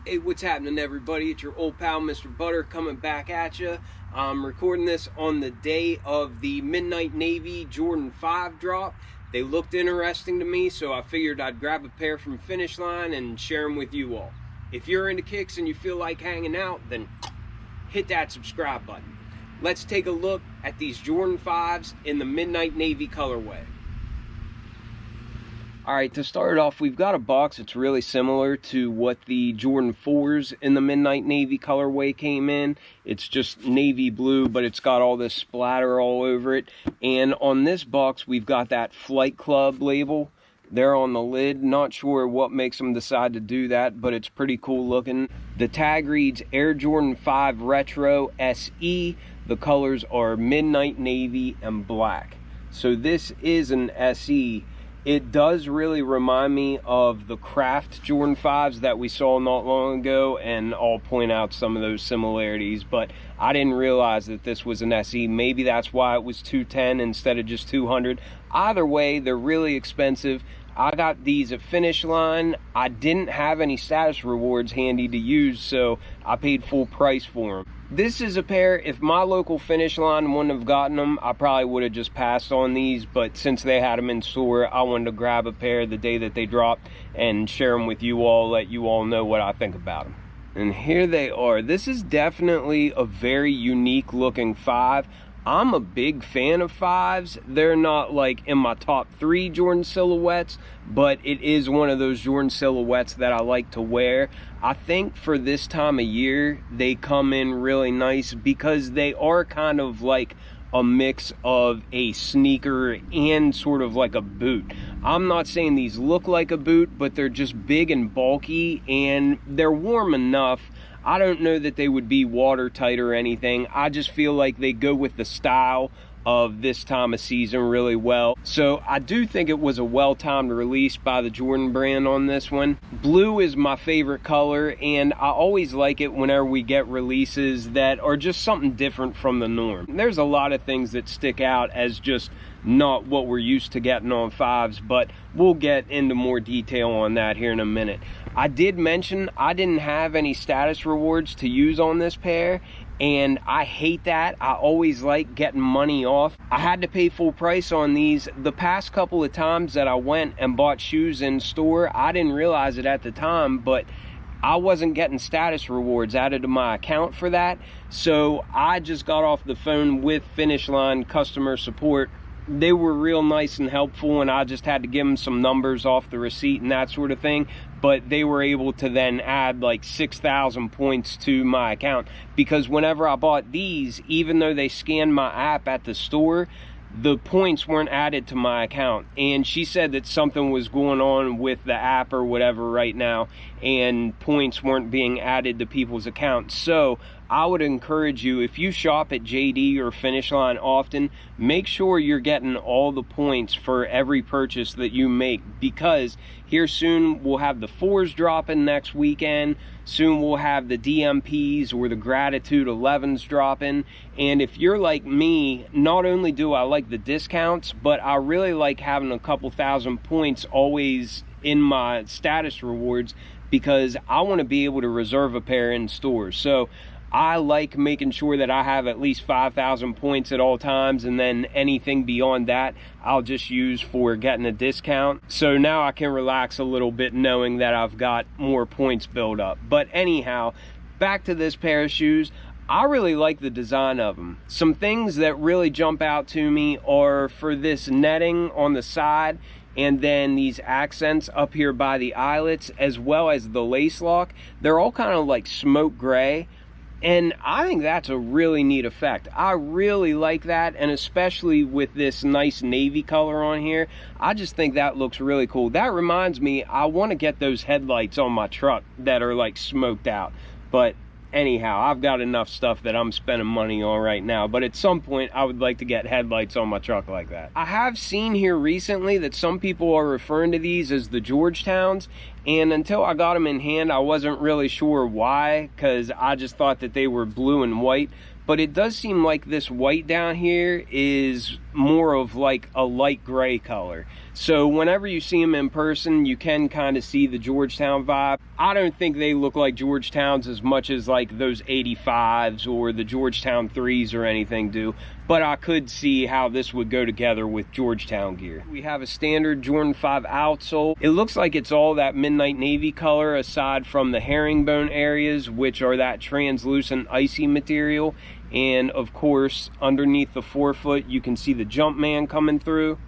Hey, what's happening, everybody? It's your old pal, Mr. Butter, coming back at you. I'm recording this on the day of the Midnight Navy Jordan 5 drop. They looked interesting to me, so I figured I'd grab a pair from Finish Line and share them with you all. If you're into kicks and you feel like hanging out, then hit that subscribe button. Let's take a look at these Jordan 5s in the Midnight Navy colorway. Alright, to start off, we've got a box that's really similar to what the Jordan 4s in the Midnight Navy colorway came in. It's just navy blue, but it's got all this splatter all over it. And on this box, we've got that Flight Club label there on the lid. Not sure what makes them decide to do that, but it's pretty cool looking. The tag reads Air Jordan 5 Retro SE. The colors are Midnight Navy and black. So this is an SE. It does really remind me of the Craft Jordan 5s that we saw not long ago, and I'll point out some of those similarities, but I didn't realize that this was an SE. Maybe that's why it was $210 instead of just $200. Either way, they're really expensive. I got these at Finish Line. I didn't have any status rewards handy to use, so I paid full price for them. This is a pair, if my local Finish Line wouldn't have gotten them, I probably would have just passed on these, but since they had them in store, I wanted to grab a pair the day that they dropped and share them with you all, let you all know what I think about them. And here they are. This is definitely a very unique looking 5. I'm a big fan of 5s. They're not like in my top 3 Jordan silhouettes, but it is one of those Jordan silhouettes that I like to wear. I think for this time of year, they come in really nice because they are kind of like a mix of a sneaker and sort of like a boot. I'm not saying these look like a boot, but they're just big and bulky, and they're warm enough. I don't know that they would be watertight or anything. I just feel like they go with the style of this time of season really well. So I do think it was a well-timed release by the Jordan brand on this one. Blue is my favorite color, and I always like it whenever we get releases that are just something different from the norm. There's a lot of things that stick out as just not what we're used to getting on 5s, but we'll get into more detail on that here in a minute. I did mention I didn't have any status rewards to use on this pair, and I hate that. I always like getting money off. I had to pay full price on these. The past couple of times that I went and bought shoes in store, I didn't realize it at the time, but I wasn't getting status rewards added to my account for that. So I just got off the phone with Finish Line customer support. They were real nice and helpful, and I just had to give them some numbers off the receipt and that sort of thing. But they were able to then add like 6,000 points to my account, because whenever I bought these, even though they scanned my app at the store, the points weren't added to my account. And she said that something was going on with the app or whatever right now, and points weren't being added to people's accounts. So I would encourage you, if you shop at JD or Finish Line often, make sure you're getting all the points for every purchase that you make, because here soon we'll have the 4s dropping next weekend. Soon we'll have the DMPs or the Gratitude 11s dropping. And if you're like me, not only do I like the discounts, but I really like having a couple thousand points always in my status rewards, because I want to be able to reserve a pair in stores. So I like making sure that I have at least 5,000 points at all times, and then anything beyond that I'll just use for getting a discount. So now I can relax a little bit knowing that I've got more points built up. But anyhow, back to this pair of shoes. I really like the design of them. Some things that really jump out to me are for this netting on the side, and then these accents up here by the eyelets, as well as the lace lock. They're all kind of like smoke gray, and I think that's a really neat effect. I really like that, and especially with this nice navy color on here, I just think that looks really cool. That reminds me, I want to get those headlights on my truck that are like smoked out. But anyhow, I've got enough stuff that I'm spending money on right now, but at some point I would like to get headlights on my truck like that. I have seen here recently that some people are referring to these as the Georgetowns, and until I got them in hand, I wasn't really sure why, because I just thought that they were blue and white. but it does seem like this white down here is more of like a light gray color. So whenever you see them in person, you can kind of see the Georgetown vibe. I don't think they look like Georgetowns as much as like those 85s or the Georgetown 3s or anything do, but I could see how this would go together with Georgetown gear. We have a standard Jordan 5 outsole. It looks like it's all that midnight navy color aside from the herringbone areas, which are that translucent icy material. And of course, underneath the forefoot, you can see the Jumpman coming through.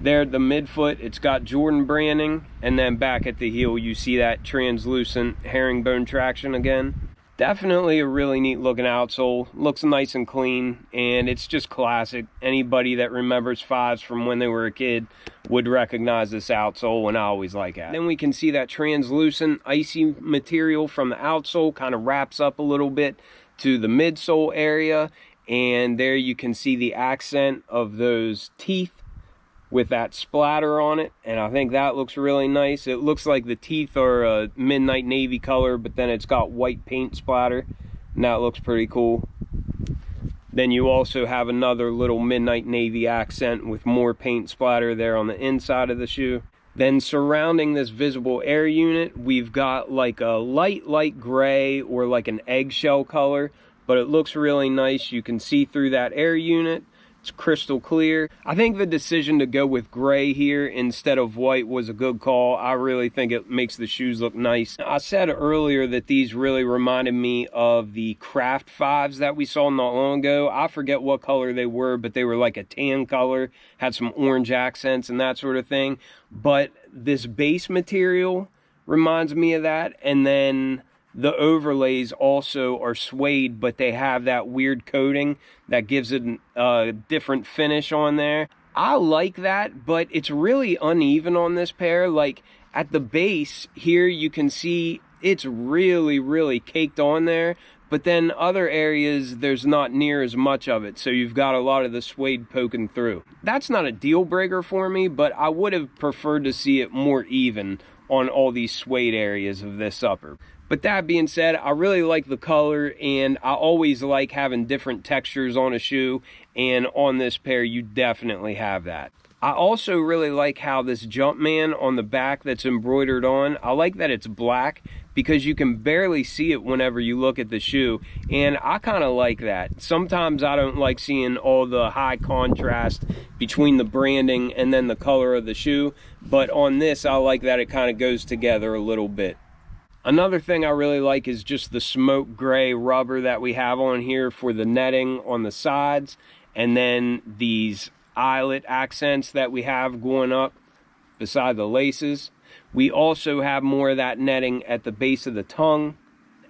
There at the midfoot, it's got Jordan branding, and then back at the heel, you see that translucent herringbone traction again. Definitely a really neat looking outsole. Looks nice and clean, and it's just classic. Anybody that remembers 5s from when they were a kid would recognize this outsole, and I always like that. Then we can see that translucent icy material from the outsole kind of wraps up a little bit to the midsole area, and there you can see the accent of those teeth with that splatter on it, and I think that looks really nice. It looks like the teeth are a midnight navy color, but then it's got white paint splatter, and that looks pretty cool. Then you also have another little midnight navy accent with more paint splatter there on the inside of the shoe. Then surrounding this visible air unit, we've got like a light gray or like an eggshell color, but it looks really nice. You can see through that air unit. It's crystal clear. I think the decision to go with gray here instead of white was a good call. I really think it makes the shoes look nice. I said earlier that these really reminded me of the Craft 5s that we saw not long ago. I forget what color they were, but they were like a tan color, had some orange accents and that sort of thing. But this base material reminds me of that, and then the overlays also are suede, but they have that weird coating that gives it a different finish on there. I like that, but it's really uneven on this pair. Like at the base here, you can see it's really caked on there, but then other areas there's not near as much of it, so you've got a lot of the suede poking through. That's not a deal breaker for me, but I would have preferred to see it more even on all these suede areas of this upper. But that being said, I really like the color, and I always like having different textures on a shoe, and on this pair you definitely have that. I also really like how this Jumpman on the back that's embroidered on, I like that it's black because you can barely see it whenever you look at the shoe, and I kind of like that. Sometimes I don't like seeing all the high contrast between the branding and then the color of the shoe, but on this I like that it kind of goes together a little bit. Another thing I really like is just the smoke gray rubber that we have on here for the netting on the sides, and then these eyelet accents that we have going up beside the laces. We also have more of that netting at the base of the tongue.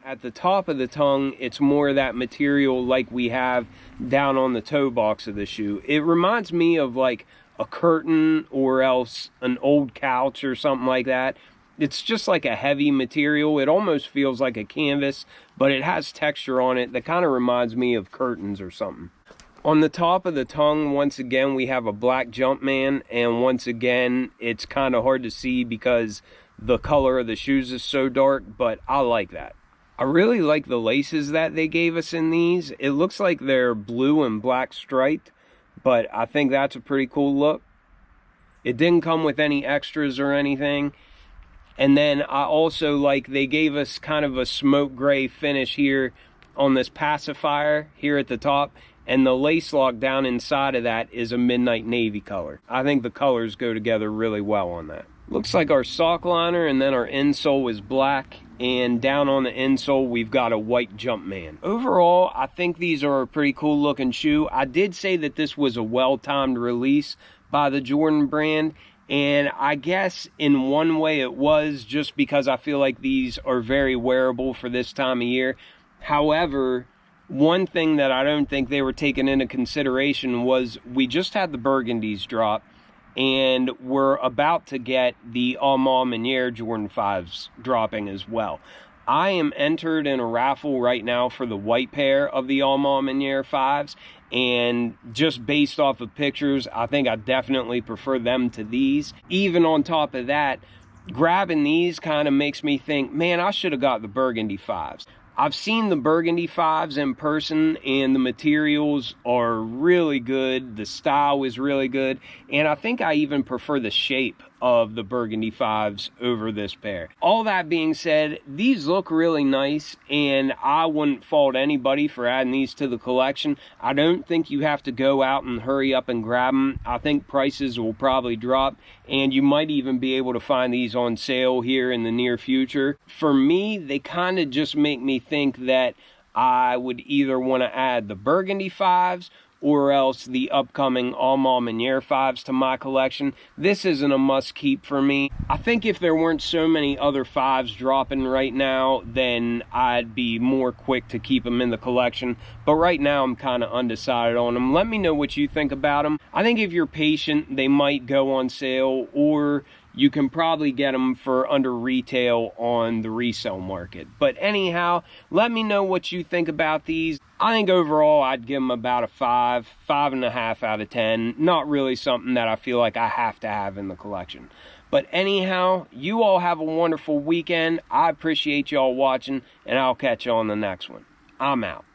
At the top of the tongue, it's more of that material like we have down on the toe box of the shoe. It reminds me of like a curtain or else an old couch or something like that. It's just like a heavy material. It almost feels like a canvas, but it has texture on it that kind of reminds me of curtains or something. On the top of the tongue, once again, we have a black Jumpman, and once again, it's kind of hard to see because the color of the shoes is so dark, but I like that. I really like the laces that they gave us in these. It looks like they're blue and black striped, but I think that's a pretty cool look. It didn't come with any extras or anything. And then I also like they gave us kind of a smoke gray finish here on this pacifier here at the top, and the lace lock down inside of that is a midnight navy color. I think the colors go together really well on that. Looks like our sock liner, and then our insole is black, and down on the insole we've got a white Jumpman. Overall, I think these are a pretty cool looking shoe. I did say that this was a well-timed release by the Jordan brand, and I guess in one way it was, just because I feel like these are very wearable for this time of year. However, one thing that I don't think they were taking into consideration was we just had the burgundies drop, and we're about to get the AMM Jordan 5s dropping as well. I am entered in a raffle right now for the white pair of the AMM 5s, and just based off of pictures, I think I definitely prefer them to these. Even on top of that, grabbing these kind of makes me think, man, I should have got the burgundy 5s. I've seen the Burgundy 5s in person, and the materials are really good. The style is really good, and I think I even prefer the shape of the Burgundy 5s over this pair. All that being said, these look really nice, and I wouldn't fault anybody for adding these to the collection. I don't think you have to go out and hurry up and grab them. I think prices will probably drop, and you might even be able to find these on sale here in the near future. For me, they kind of just make me think that I would either want to add the Burgundy 5s or else the upcoming Allemand Meniere 5s to my collection. This isn't a must keep for me. I think if there weren't so many other 5s dropping right now, then I'd be more quick to keep them in the collection. But right now I'm kind of undecided on them. Let me know what you think about them. I think if you're patient, they might go on sale, or you can probably get them for under retail on the resale market. But anyhow, let me know what you think about these. I think overall I'd give them about a 5.5 out of 10. Not really something that I feel like I have to have in the collection. But anyhow, you all have a wonderful weekend. I appreciate y'all watching, and I'll catch you on the next one. I'm out.